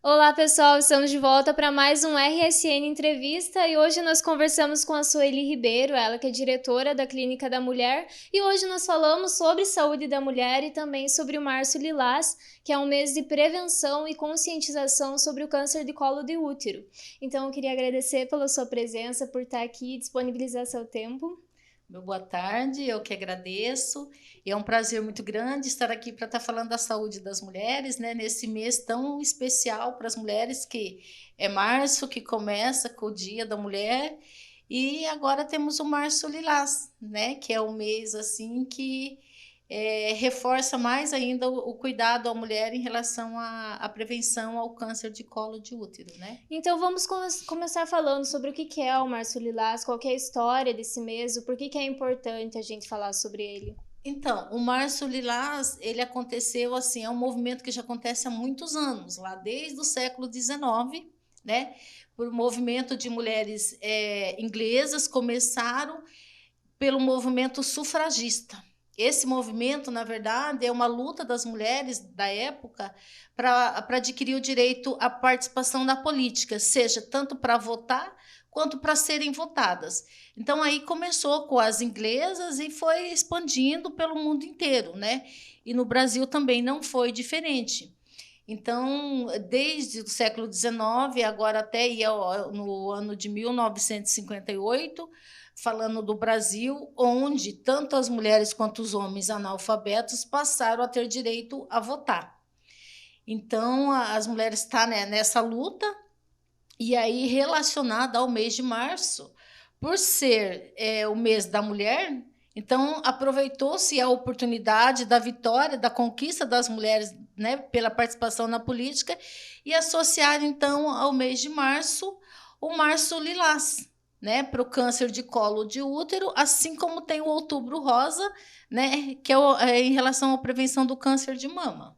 Olá, pessoal, estamos de volta para mais um RSN Entrevista e hoje nós conversamos com a Sueli Ribeiro, ela que é diretora da Clínica da Mulher, e hoje nós falamos sobre saúde da mulher e também sobre o Março Lilás, que é um mês de prevenção e conscientização sobre o câncer de colo de útero. Então, eu queria agradecer pela sua presença, por estar aqui e disponibilizar seu tempo. Boa tarde, eu que agradeço. E é um prazer muito grande estar aqui para estar falando da saúde das mulheres, né? Nesse mês tão especial para as mulheres, que é março, que começa com o Dia da Mulher. E agora temos o Março Lilás, né? Que é um mês assim que reforça mais ainda o cuidado à mulher em relação à prevenção ao câncer de colo de útero, né? Então vamos começar falando sobre o que é o Março Lilás, qual que é a história desse mês, o porquê que é importante a gente falar sobre ele. Então, o Março Lilás, ele aconteceu assim, é um movimento que já acontece há muitos anos, lá desde o século XIX, né? Por movimento de mulheres inglesas, começaram pelo movimento sufragista. Esse movimento, na verdade, é uma luta das mulheres da época para adquirir o direito à participação na política, seja tanto para votar quanto para serem votadas. Então aí começou com as inglesas e foi expandindo pelo mundo inteiro, né? E no Brasil também não foi diferente. Então, desde o século XIX, agora até no ano de 1958, falando do Brasil, onde tanto as mulheres quanto os homens analfabetos passaram a ter direito a votar. Então, as mulheres estão, né, nessa luta, e aí relacionada ao mês de março, por ser o mês da mulher, então aproveitou-se a oportunidade da vitória, da conquista das mulheres, né, pela participação na política, e associar então ao mês de março o Março Lilás, né, para o câncer de colo de útero, assim como tem o Outubro Rosa, né, que é em relação à prevenção do câncer de mama.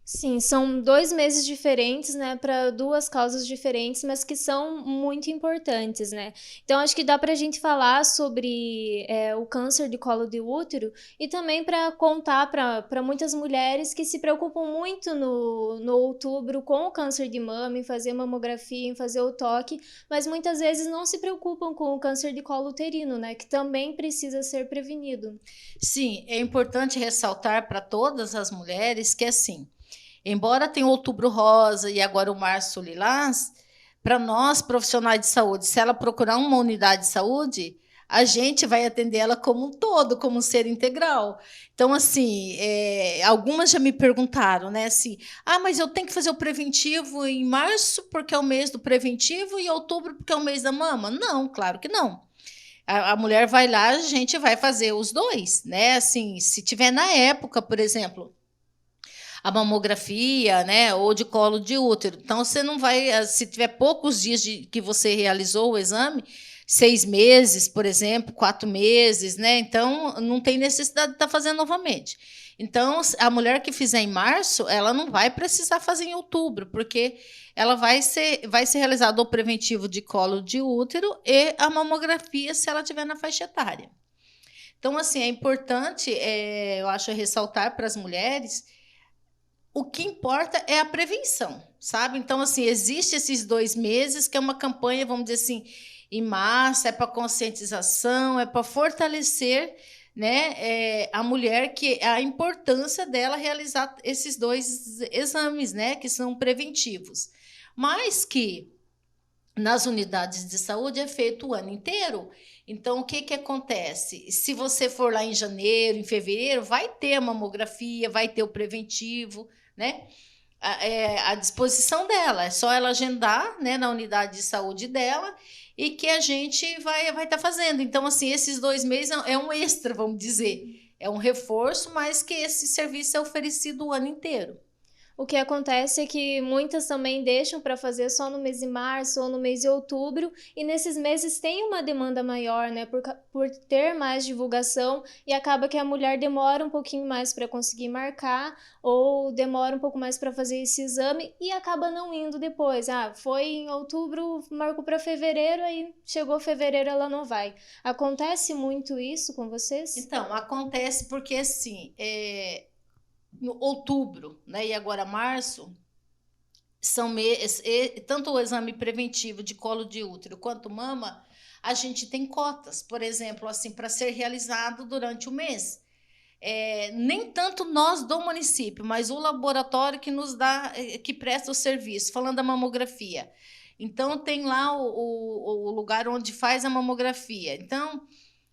Sim, são 2 meses diferentes, né, para duas causas diferentes, mas que são muito importantes, né? Então, acho que dá para a gente falar sobre o câncer de colo de útero e também para contar para muitas mulheres que se preocupam muito no outubro com o câncer de mama, em fazer mamografia, em fazer o toque, mas muitas vezes não se preocupam com o câncer de colo uterino, né, que também precisa ser prevenido. Sim, é importante ressaltar para todas as mulheres que, assim, embora tenha o Outubro Rosa e agora o Março Lilás, para nós, profissionais de saúde, se ela procurar uma unidade de saúde, a gente vai atender ela como um todo, como um ser integral. Então, assim, algumas já me perguntaram, né, assim, mas eu tenho que fazer o preventivo em março, porque é o mês do preventivo, e outubro, porque é o mês da mama? Não, claro que não. A mulher vai lá, a gente vai fazer os dois, né? Assim, se tiver na época, por exemplo, a mamografia, né, ou de colo de útero. Então, você não vai, se tiver poucos dias que você realizou o exame, 6 meses, por exemplo, 4 meses, né? Então, não tem necessidade de estar fazendo novamente. Então, a mulher que fizer em março, ela não vai precisar fazer em outubro, porque ela vai ser realizado o preventivo de colo de útero e a mamografia se ela tiver na faixa etária. Então, assim, é importante, eu acho, ressaltar para as mulheres o que importa é a prevenção, sabe? Então, assim, existe esses 2 meses que é uma campanha, vamos dizer assim, em massa, é para conscientização, é para fortalecer, né, a mulher, que a importância dela realizar esses dois exames, né, que são preventivos. Mas que nas unidades de saúde é feito o ano inteiro. Então, o que, que acontece? Se você for lá em janeiro, em fevereiro, vai ter a mamografia, vai ter o preventivo, né? À disposição dela. É só ela agendar, né, na unidade de saúde dela, e que a gente vai estar fazendo. Então, assim, esses 2 meses é um extra, vamos dizer. É um reforço, mas que esse serviço é oferecido o ano inteiro. O que acontece é que muitas também deixam para fazer só no mês de março ou no mês de outubro, e nesses meses tem uma demanda maior, né, por ter mais divulgação, e acaba que a mulher demora um pouquinho mais para conseguir marcar, ou demora um pouco mais para fazer esse exame e acaba não indo depois. Foi em outubro, marcou para fevereiro, aí chegou fevereiro ela não vai. Acontece muito isso com vocês? Então, acontece porque, assim, no outubro, né, e agora março, tanto o exame preventivo de colo de útero quanto mama, a gente tem cotas, por exemplo, assim, para ser realizado durante o mês. Nem tanto nós do município, mas o laboratório que nos dá, que presta o serviço, falando da mamografia. Então, tem lá o lugar onde faz a mamografia. Então,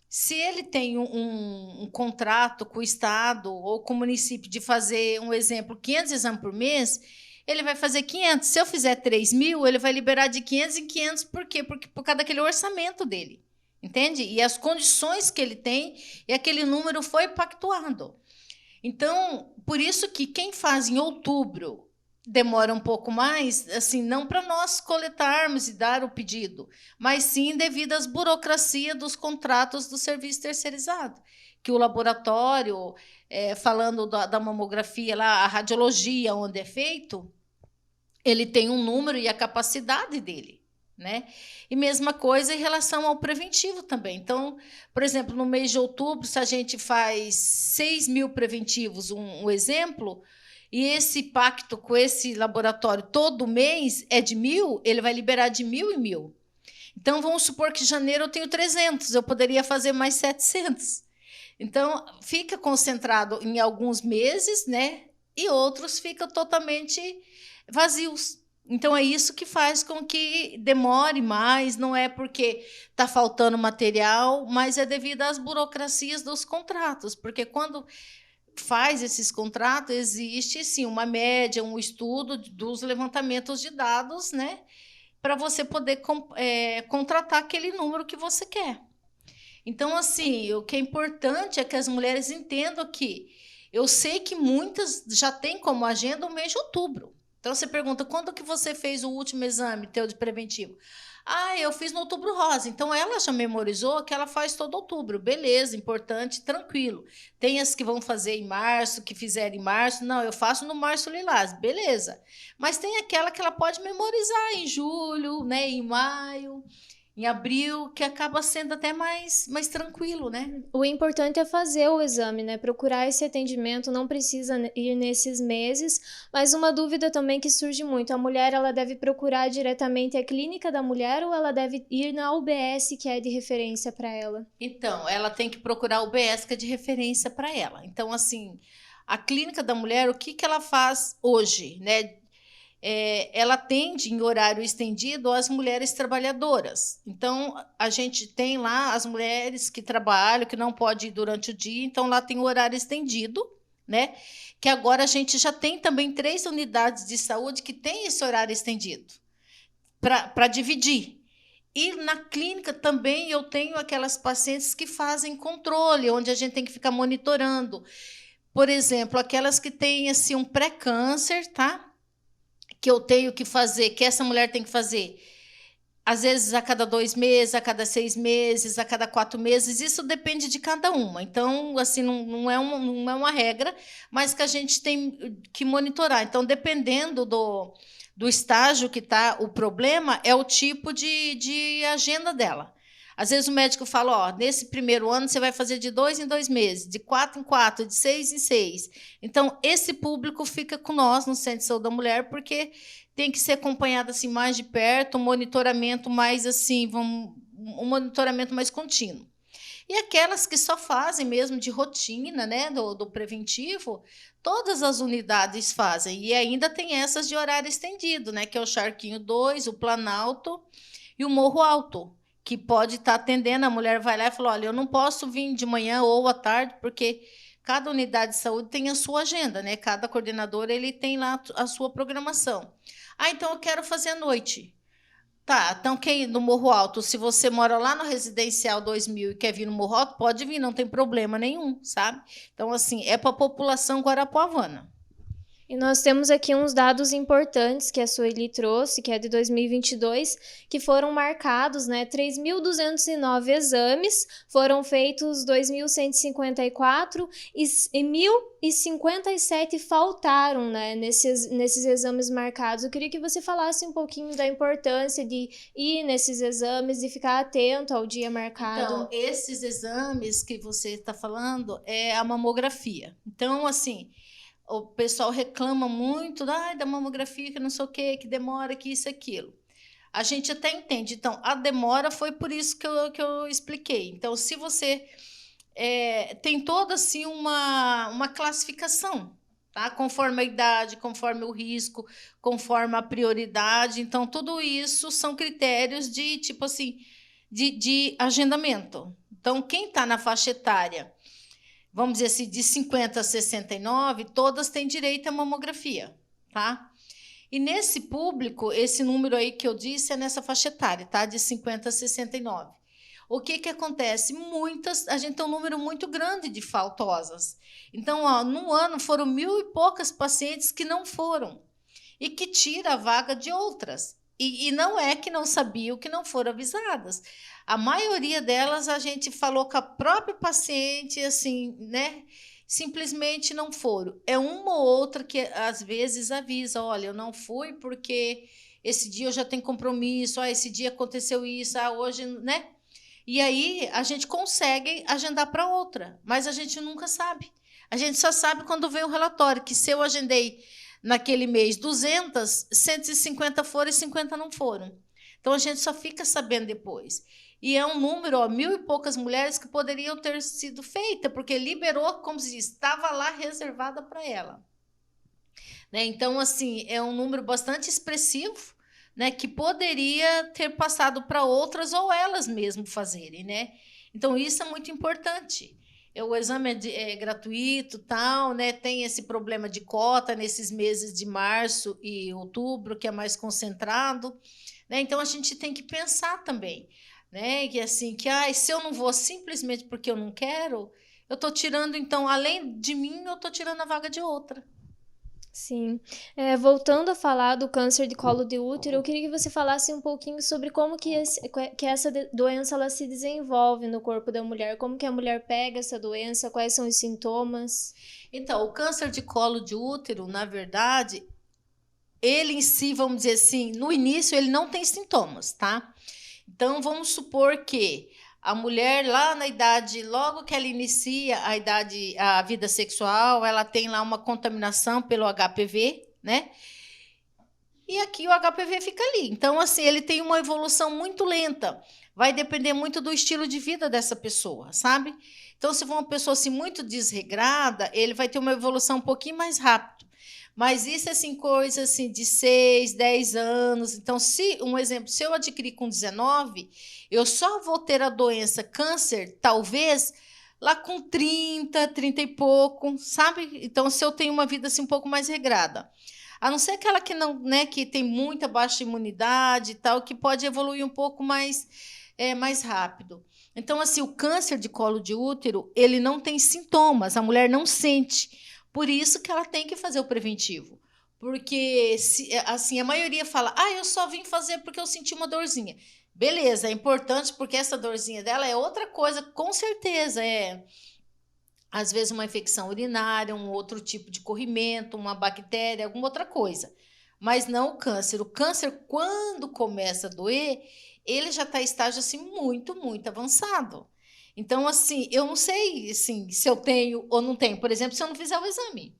se ele tem um contrato com o Estado ou com o município de fazer, um exemplo, 500 exames por mês, ele vai fazer 500. Se eu fizer 3.000, ele vai liberar de 500 em 500. Por quê? Porque por causa daquele orçamento dele. Entende? E as condições que ele tem, e aquele número foi pactuado. Então, por isso que quem faz em outubro demora um pouco mais, assim, não para nós coletarmos e dar o pedido, mas sim devido às burocracias dos contratos do serviço terceirizado, que o laboratório, falando da mamografia, lá, a radiologia onde é feito, ele tem um número e a capacidade dele. Né? E mesma coisa em relação ao preventivo também. Então, por exemplo, no mês de outubro, se a gente faz 6.000 preventivos, um exemplo, e esse pacto com esse laboratório todo mês é de 1.000, ele vai liberar de 1.000 em 1.000. Então, vamos supor que em janeiro eu tenho 300, eu poderia fazer mais 700. Então, fica concentrado em alguns meses, né? E outros ficam totalmente vazios. Então, é isso que faz com que demore mais, não é porque está faltando material, mas é devido às burocracias dos contratos, porque quando faz esses contratos, existe, sim, uma média, um estudo dos levantamentos de dados, né, para você poder contratar aquele número que você quer. Então, assim, o que é importante é que as mulheres entendam que eu sei que muitas já têm como agenda o mês de outubro. Então, você pergunta, quando que você fez o último exame teu de preventivo? Eu fiz no Outubro Rosa. Então, ela já memorizou que ela faz todo outubro. Beleza, importante, tranquilo. Tem as que vão fazer em março, que fizeram em março. Não, eu faço no Março Lilás. Beleza. Mas tem aquela que ela pode memorizar em julho, né, em maio, em abril, que acaba sendo até mais tranquilo, né? O importante é fazer o exame, né? Procurar esse atendimento, não precisa ir nesses meses. Mas uma dúvida também que surge muito, a mulher, ela deve procurar diretamente a clínica da mulher ou ela deve ir na UBS, que é de referência para ela? Então, ela tem que procurar a UBS, que é de referência para ela. Então, assim, a clínica da mulher, o que ela faz hoje, né? Ela atende em horário estendido às mulheres trabalhadoras. Então, a gente tem lá as mulheres que trabalham, que não podem ir durante o dia, então lá tem o horário estendido, né? Que agora a gente já tem também 3 unidades de saúde que tem esse horário estendido para dividir. E na clínica também eu tenho aquelas pacientes que fazem controle, onde a gente tem que ficar monitorando. Por exemplo, aquelas que têm assim, um pré-câncer, tá? Que eu tenho que fazer, que essa mulher tem que fazer, às vezes a cada 2 meses, a cada 6 meses, a cada 4 meses, isso depende de cada uma. Então, assim, não é uma regra, mas que a gente tem que monitorar. Então, dependendo do estágio que está o problema, é o tipo de agenda dela. Às vezes o médico fala, nesse primeiro ano você vai fazer de 2 em 2 meses, de 4 em 4, de 6 em 6. Então, esse público fica com nós no Centro de Saúde da Mulher, porque tem que ser acompanhado assim, mais de perto, um monitoramento mais assim, um monitoramento mais contínuo. E aquelas que só fazem mesmo de rotina, né, do preventivo, todas as unidades fazem. E ainda tem essas de horário estendido, né, que é o Charquinho 2, o Planalto e o Morro Alto, que pode estar atendendo, a mulher vai lá e fala, olha, eu não posso vir de manhã ou à tarde, porque cada unidade de saúde tem a sua agenda, né? Cada coordenador ele tem lá a sua programação. Então eu quero fazer à noite. Tá, então quem no Morro Alto, se você mora lá no Residencial 2000 e quer vir no Morro Alto, pode vir, não tem problema nenhum, sabe? Então, assim, é para a população guarapuavana. E nós temos aqui uns dados importantes que a Sueli trouxe, que é de 2022, que foram marcados, né? 3.209 exames, foram feitos 2.154 e 1.057 faltaram, né? Nesses exames marcados. Eu queria que você falasse um pouquinho da importância de ir nesses exames e ficar atento ao dia marcado. Então, esses exames que você está falando é a mamografia. Então, assim, o pessoal reclama muito da mamografia, que não sei o quê, que demora, que isso, aquilo. A gente até entende. Então, a demora foi por isso que eu expliquei. Então, se você tem toda assim uma classificação, tá? Conforme a idade, conforme o risco, conforme a prioridade. Então, tudo isso são critérios de tipo assim de agendamento. Então, quem está na faixa etária, vamos dizer assim, de 50 a 69, todas têm direito à mamografia, tá? E nesse público, esse número aí que eu disse é nessa faixa etária, tá? De 50 a 69. O que acontece? A gente tem um número muito grande de faltosas. Então, no ano foram 1.000 e poucas pacientes que não foram e que tira a vaga de outras. E não é que não sabiam, que não foram avisadas. A maioria delas a gente falou com a própria paciente, assim, né? Simplesmente não foram. É uma ou outra que às vezes avisa: olha, eu não fui porque esse dia eu já tenho compromisso, esse dia aconteceu isso, hoje, né? E aí a gente consegue agendar para outra, mas a gente nunca sabe. A gente só sabe quando vem o relatório, que se eu agendei naquele mês 200, 150 foram e 50 não foram. Então a gente só fica sabendo depois. E é um número, 1.000 e poucas mulheres que poderiam ter sido feita, porque liberou, como se diz, estava lá reservada para ela. Né? Então, assim, é um número bastante expressivo, né, que poderia ter passado para outras ou elas mesmo fazerem, né? Então isso é muito importante. O exame é gratuito, tal, né? Tem esse problema de cota nesses meses de março e outubro, que é mais concentrado, né? Então a gente tem que pensar também, né? Que assim, se eu não vou simplesmente porque eu não quero, eu estou tirando, então, além de mim, eu estou tirando a vaga de outra. Sim. Voltando a falar do câncer de colo de útero, eu queria que você falasse um pouquinho sobre como que essa doença ela se desenvolve no corpo da mulher, como que a mulher pega essa doença, quais são os sintomas. Então, o câncer de colo de útero, na verdade, ele em si, vamos dizer assim, no início ele não tem sintomas, tá? Então, vamos supor que a mulher lá na idade, logo que ela inicia a vida sexual, ela tem lá uma contaminação pelo HPV, né? E aqui o HPV fica ali. Então, assim, ele tem uma evolução muito lenta. Vai depender muito do estilo de vida dessa pessoa, sabe? Então, se for uma pessoa assim muito desregrada, ele vai ter uma evolução um pouquinho mais rápido. Mas isso assim, coisa assim de 6, 10 anos. Então, um exemplo, se eu adquirir com 19, eu só vou ter a doença câncer, talvez, lá com 30, 30 e pouco, sabe? Então, se eu tenho uma vida assim um pouco mais regrada. A não ser aquela que não, né, que tem muita baixa imunidade e tal, que pode evoluir um pouco mais rápido. Então, assim, o câncer de colo de útero, ele não tem sintomas, a mulher não sente. Por isso que ela tem que fazer o preventivo. Porque, assim, a maioria fala, eu só vim fazer porque eu senti uma dorzinha. Beleza, é importante porque essa dorzinha dela é outra coisa, com certeza, às vezes uma infecção urinária, um outro tipo de corrimento, uma bactéria, alguma outra coisa. Mas não o câncer. O câncer, quando começa a doer, ele já está em estágio assim, muito, muito avançado. Então, assim, eu não sei assim, se eu tenho ou não tenho. Por exemplo, se eu não fizer o exame.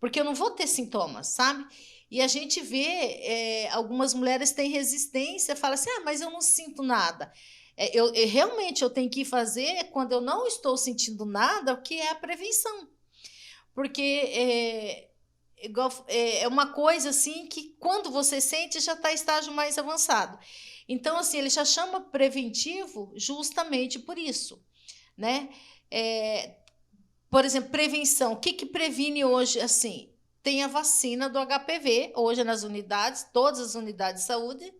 Porque eu não vou ter sintomas, sabe? E a gente vê, algumas mulheres têm resistência, fala assim, mas eu não sinto nada. Realmente eu tenho que fazer quando eu não estou sentindo nada, o que é a prevenção. Porque é uma coisa assim que quando você sente já está em estágio mais avançado. Então, assim, ele já chama preventivo justamente por isso, né? Por exemplo, prevenção. O que previne hoje, assim? Tem a vacina do HPV, hoje nas unidades, todas as unidades de saúde,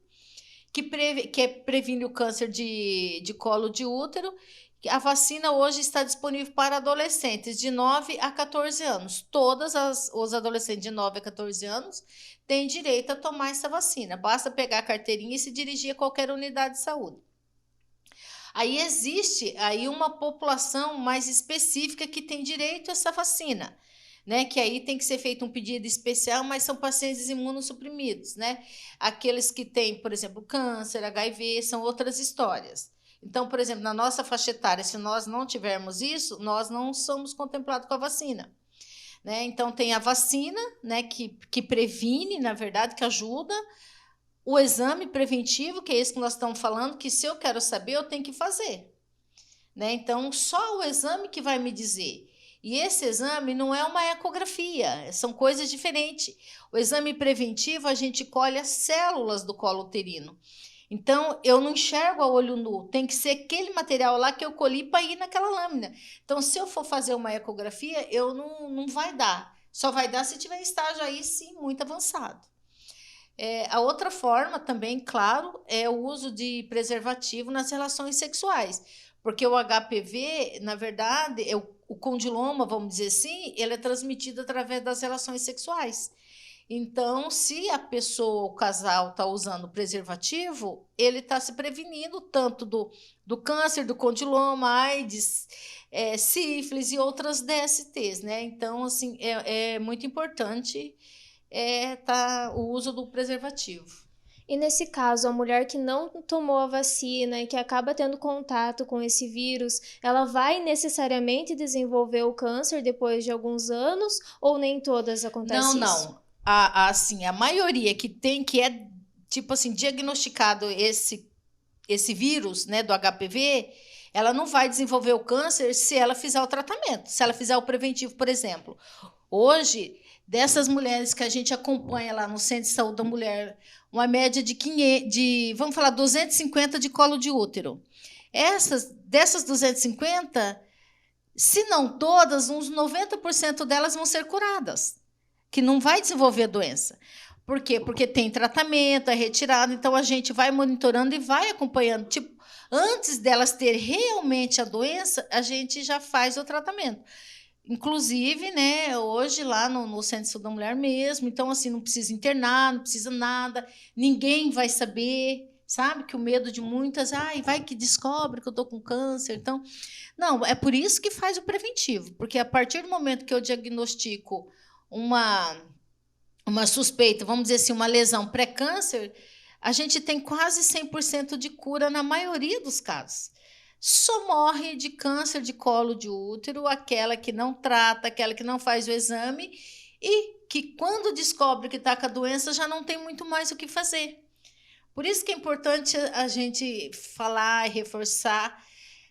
que previne o câncer de colo de útero. A vacina hoje está disponível para adolescentes de 9 a 14 anos. Todos os adolescentes de 9 a 14 anos têm direito a tomar essa vacina. Basta pegar a carteirinha e se dirigir a qualquer unidade de saúde. Aí existe uma população mais específica que tem direito a essa vacina, né? Que aí tem que ser feito um pedido especial, mas são pacientes imunossuprimidos, né? Aqueles que têm, por exemplo, câncer, HIV, são outras histórias. Então, por exemplo, na nossa faixa etária, se nós não tivermos isso, nós não somos contemplados com a vacina. né? Então, tem a vacina, né, que previne, na verdade, que ajuda. O exame preventivo, que é esse que nós estamos falando, que se eu quero saber, eu tenho que fazer, né? Então, só o exame que vai me dizer. E esse exame não é uma ecografia, são coisas diferentes. O exame preventivo, a gente colhe as células do colo uterino. Então, eu não enxergo a olho nu, tem que ser aquele material lá que eu colhi para ir naquela lâmina. Então, se eu for fazer uma ecografia, eu não vai dar. Só vai dar se tiver estágio aí, sim, muito avançado. A outra forma também, claro, é o uso de preservativo nas relações sexuais. Porque o HPV, na verdade, o condiloma, vamos dizer assim, ele é transmitido através das relações sexuais. Então, se a pessoa, o casal, está usando preservativo, ele está se prevenindo tanto do câncer, do condiloma, AIDS, sífilis e outras DSTs, né? Então, assim, é muito importante o uso do preservativo. E nesse caso, a mulher que não tomou a vacina e que acaba tendo contato com esse vírus, ela vai necessariamente desenvolver o câncer depois de alguns anos ou nem todas acontecem isso? Não. Assim, a maioria que é tipo assim, diagnosticado esse vírus, né, do HPV, ela não vai desenvolver o câncer se ela fizer o tratamento, se ela fizer o preventivo, por exemplo. Hoje, dessas mulheres que a gente acompanha lá no Centro de Saúde da Mulher, uma média vamos falar, 250 de colo de útero. Dessas 250, se não todas, uns 90% delas vão ser curadas, que não vai desenvolver a doença. Por quê? Porque tem tratamento, é retirado, então a gente vai monitorando e vai acompanhando. Tipo, antes delas ter realmente a doença, a gente já faz o tratamento. Inclusive, né, hoje lá no Centro de Saúde da Mulher mesmo, então assim, não precisa internar, não precisa nada, ninguém vai saber, sabe? Que o medo de muitas, vai que descobre que eu tô com câncer, então... Não, é por isso que faz o preventivo, porque a partir do momento que eu diagnostico uma suspeita, vamos dizer assim, uma lesão pré-câncer, a gente tem quase 100% de cura na maioria dos casos. Só morre de câncer de colo de útero aquela que não trata, aquela que não faz o exame e que, quando descobre que está com a doença, já não tem muito mais o que fazer. Por isso que é importante a gente falar e reforçar.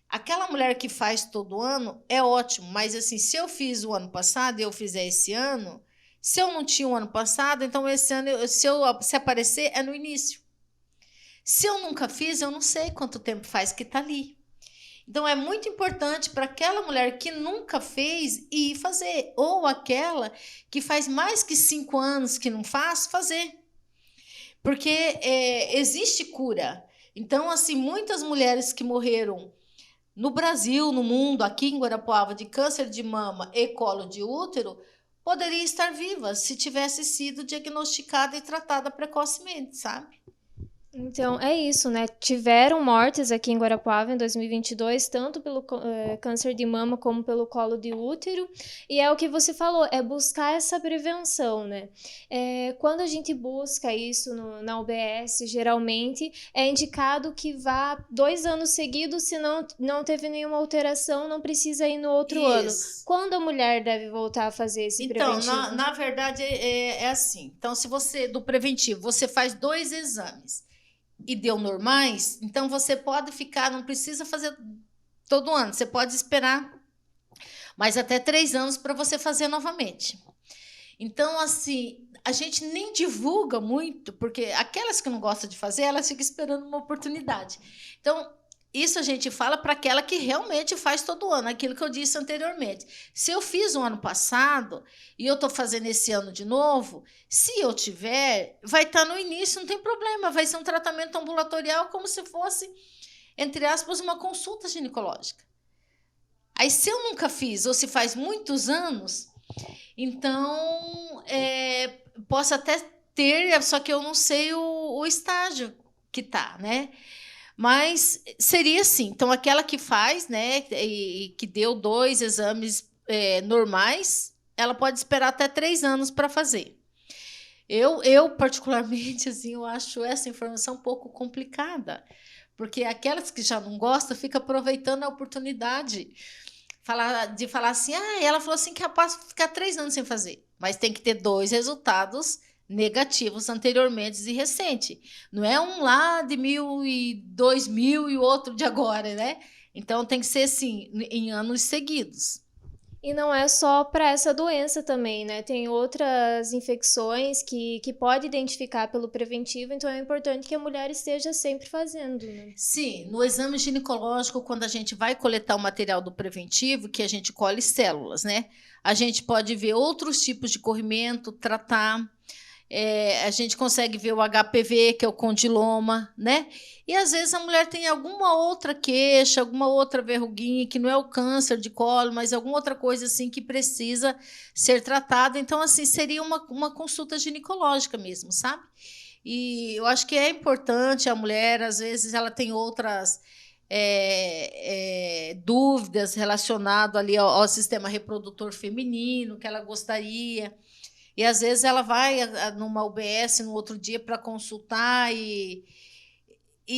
Aquela mulher que faz todo ano é ótimo, mas assim, se eu fiz o ano passado e eu fizer esse ano, se eu não tinha o ano passado, então esse ano, se aparecer, é no início. Se eu nunca fiz, eu não sei quanto tempo faz que está ali. Então, é muito importante para aquela mulher que nunca fez ir fazer, ou aquela que faz mais que 5 anos que não faz, fazer. Porque existe cura. Então, assim, muitas mulheres que morreram no Brasil, no mundo, aqui em Guarapuava, de câncer de mama e colo de útero, poderiam estar vivas se tivesse sido diagnosticada e tratada precocemente, sabe? Então, é isso, né? Tiveram mortes aqui em Guarapuava em 2022, tanto pelo câncer de mama como pelo colo de útero. E é o que você falou, é buscar essa prevenção, né? Quando a gente busca isso na UBS, geralmente é indicado que vá 2 anos seguidos, se não teve nenhuma alteração, não precisa ir no outro ano. Quando a mulher deve voltar a fazer esse preventivo? Então, na verdade, é assim. Então, se você, do preventivo, você faz 2 exames e deu normais, então você pode ficar, não precisa fazer todo ano, você pode esperar mais até 3 anos para você fazer novamente. Então, assim, a gente nem divulga muito, porque aquelas que não gostam de fazer, elas ficam esperando uma oportunidade. Então, isso a gente fala para aquela que realmente faz todo ano, aquilo que eu disse anteriormente. Se eu fiz o ano passado e eu estou fazendo esse ano de novo, se eu tiver, vai estar no início, não tem problema, vai ser um tratamento ambulatorial como se fosse, entre aspas, uma consulta ginecológica. Aí, se eu nunca fiz, ou se faz muitos anos, então posso até ter, só que eu não sei o estágio que está, né? Mas seria assim, então aquela que faz, né, e que deu 2 exames normais, ela pode esperar até 3 anos para fazer. Eu particularmente, assim, eu acho essa informação um pouco complicada, porque aquelas que já não gostam ficam aproveitando a oportunidade, de falar assim, ela falou assim que é capaz de ficar 3 anos sem fazer, mas tem que ter 2 resultados negativos anteriormente e recente. Não é um lá de 2000 e o outro de agora, né? Então tem que ser assim, em anos seguidos. E não é só para essa doença também, né? Tem outras infecções que pode identificar pelo preventivo, então é importante que a mulher esteja sempre fazendo, né? Sim, no exame ginecológico, quando a gente vai coletar o material do preventivo, que a gente colhe células, né? A gente pode ver outros tipos de corrimento, tratar. A gente consegue ver o HPV, que é o condiloma, né? E às vezes a mulher tem alguma outra queixa, alguma outra verruguinha, que não é o câncer de colo, mas alguma outra coisa assim que precisa ser tratada. Então, assim, seria uma consulta ginecológica mesmo, sabe? E eu acho que é importante a mulher, às vezes, ela tem outras dúvidas relacionadas ali ao sistema reprodutor feminino, que ela gostaria. E às vezes ela vai numa UBS no outro dia para consultar e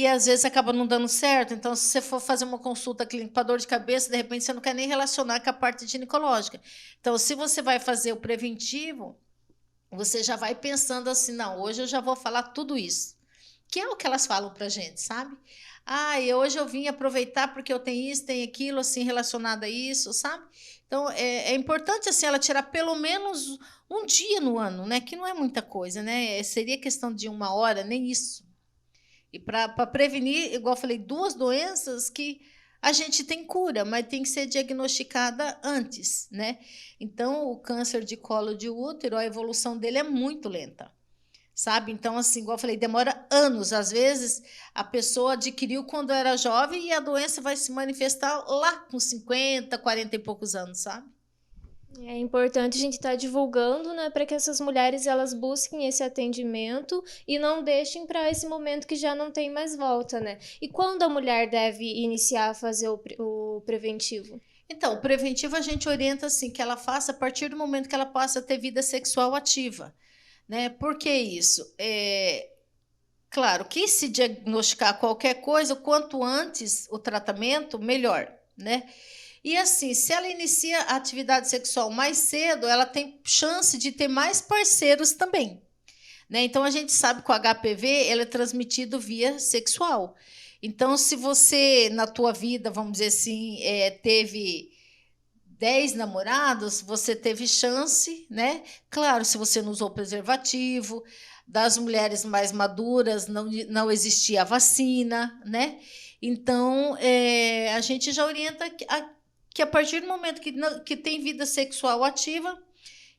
às vezes acaba não dando certo. Então, se você for fazer uma consulta clínica para dor de cabeça, de repente você não quer nem relacionar com a parte ginecológica. Então, se você vai fazer o preventivo, você já vai pensando assim, não, hoje eu já vou falar tudo isso. Que é o que elas falam para a gente, sabe? E hoje eu vim aproveitar porque eu tenho isso, tenho aquilo, assim, relacionado a isso, sabe? Então, é importante, assim, ela tirar pelo menos um dia no ano, né? Que não é muita coisa, né? Seria questão de 1 hora, nem isso. E para prevenir, igual eu falei, 2 doenças que a gente tem cura, mas tem que ser diagnosticada antes, né? Então, o câncer de colo de útero, a evolução dele é muito lenta, sabe? Então, assim, igual eu falei, demora anos. Às vezes, a pessoa adquiriu quando era jovem e a doença vai se manifestar lá com 50, 40 e poucos anos, sabe? É importante a gente estar divulgando, né, para que essas mulheres elas busquem esse atendimento e não deixem para esse momento que já não tem mais volta, né? E quando a mulher deve iniciar a fazer o preventivo? Então, o preventivo a gente orienta assim que ela faça a partir do momento que ela passa a ter vida sexual ativa, né? Por que isso? Claro que se diagnosticar qualquer coisa, quanto antes o tratamento, melhor, né? E assim, se ela inicia a atividade sexual mais cedo, ela tem chance de ter mais parceiros também, né? Então a gente sabe que o HPV ele é transmitido via sexual. Então, se você na tua vida, vamos dizer assim, teve 10 namorados, você teve chance, né? Claro, se você não usou preservativo, das mulheres mais maduras não existia a vacina, né? Então, a gente já orienta que a partir do momento que tem vida sexual ativa,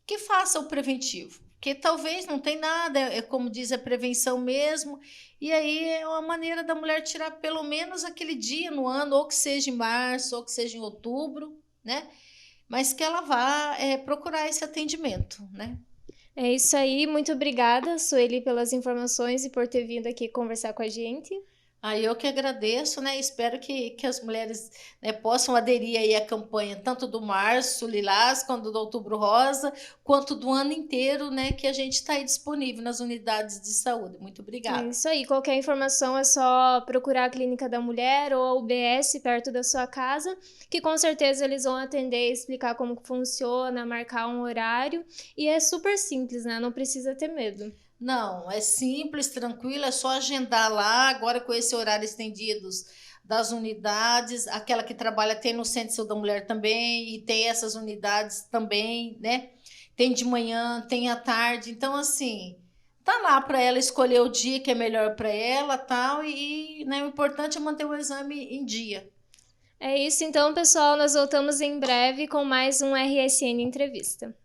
que faça o preventivo. Porque talvez não tem nada, como diz a prevenção mesmo, e aí é uma maneira da mulher tirar pelo menos aquele dia no ano, ou que seja em março, ou que seja em outubro, né? Mas que ela vá procurar esse atendimento, né? É isso aí, muito obrigada, Sueli, pelas informações e por ter vindo aqui conversar com a gente. Eu que agradeço, né? Espero que as mulheres, né, possam aderir aí à campanha, tanto do Março Lilás, quanto do Outubro Rosa, quanto do ano inteiro, né? Que a gente está aí disponível nas unidades de saúde. Muito É obrigada. isso aí, qualquer informação é só procurar a Clínica da Mulher ou a UBS perto da sua casa, que com certeza eles vão atender, explicar como funciona, marcar um horário, e é super simples, né? Não precisa ter medo. Não, é simples, tranquilo, é só agendar lá, agora com esse horário estendidos das unidades, aquela que trabalha tem no Centro de Saúde da Mulher também, e tem essas unidades também, né? Tem de manhã, tem à tarde, então assim, tá lá para ela escolher o dia que é melhor para ela, tal, né, o importante é manter o exame em dia. É isso então, pessoal, nós voltamos em breve com mais um RSN Entrevista.